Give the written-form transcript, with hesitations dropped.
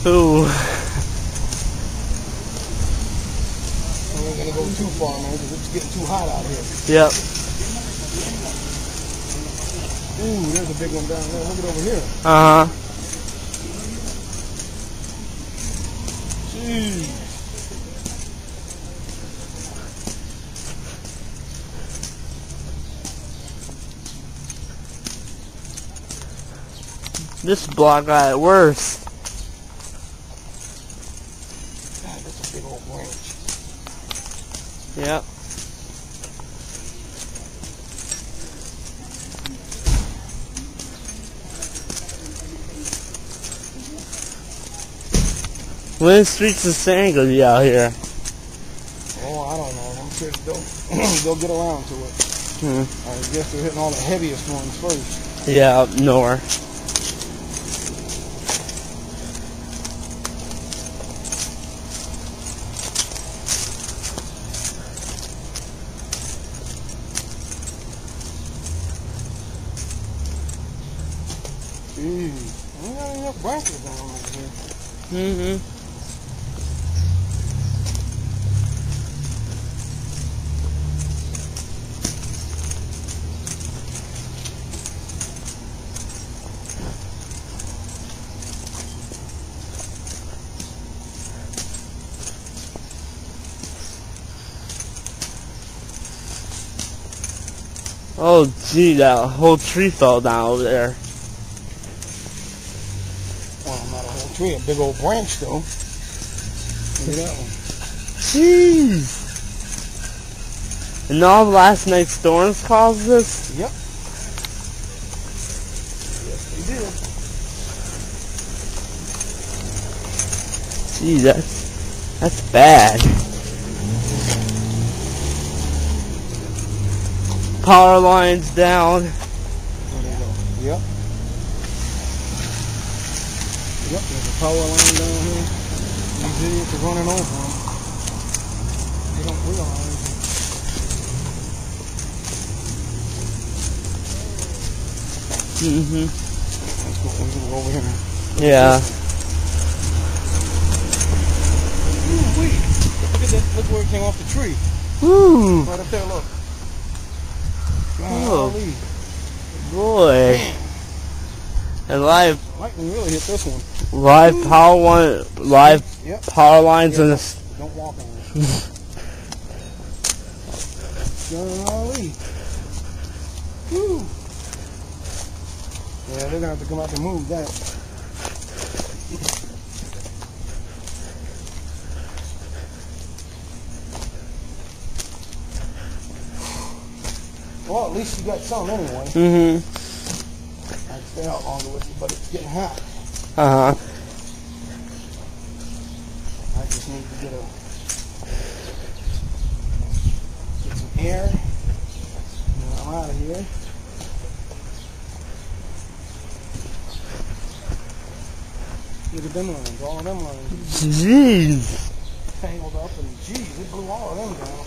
Ooh. We ain't gonna go too far, man, because it's getting too hot out here. Yep. Ooh, there's a big one down there. Look at over here. Uh-huh. Jeez. This block got it worse. God, that's a big old branch. Yep. When streets of sand gonna be out here? Oh, I don't know. I'm sure they'll get around to it. I guess they're hitting all the heaviest ones first. Yeah, up north. Jeez. We got enough branches down over here. Mm-hmm. Oh, gee, that whole tree fell down over there. Well, not a whole tree, a big old branch, though. Look at that one. Jeez. And all last night's storms caused this? Yep. Yes, they did. Gee, that's bad. Power lines down. There they go. Yep. Yep, there's a power line down here. These idiots are running over them. They don't realize it. Mm-hmm. Let's go over here. Yeah. Ooh, wait. Look at that. Look where it came off the tree. Woo. Right up there, look. Oh, Golly. boy. And live Lightning really hit this one. Yep. Power lines in this. Don't walk on it. Golly. Woo. Yeah, they're gonna have to come out and move that. Well, at least you got some anyway. Mm-hmm. I'd stay out longer with you, but it's getting hot. Uh-huh. I just need to get some air. And I'm out of here. Look at them lines, all of them lines. Jeez. Tangled up, and geez, it blew all of them down.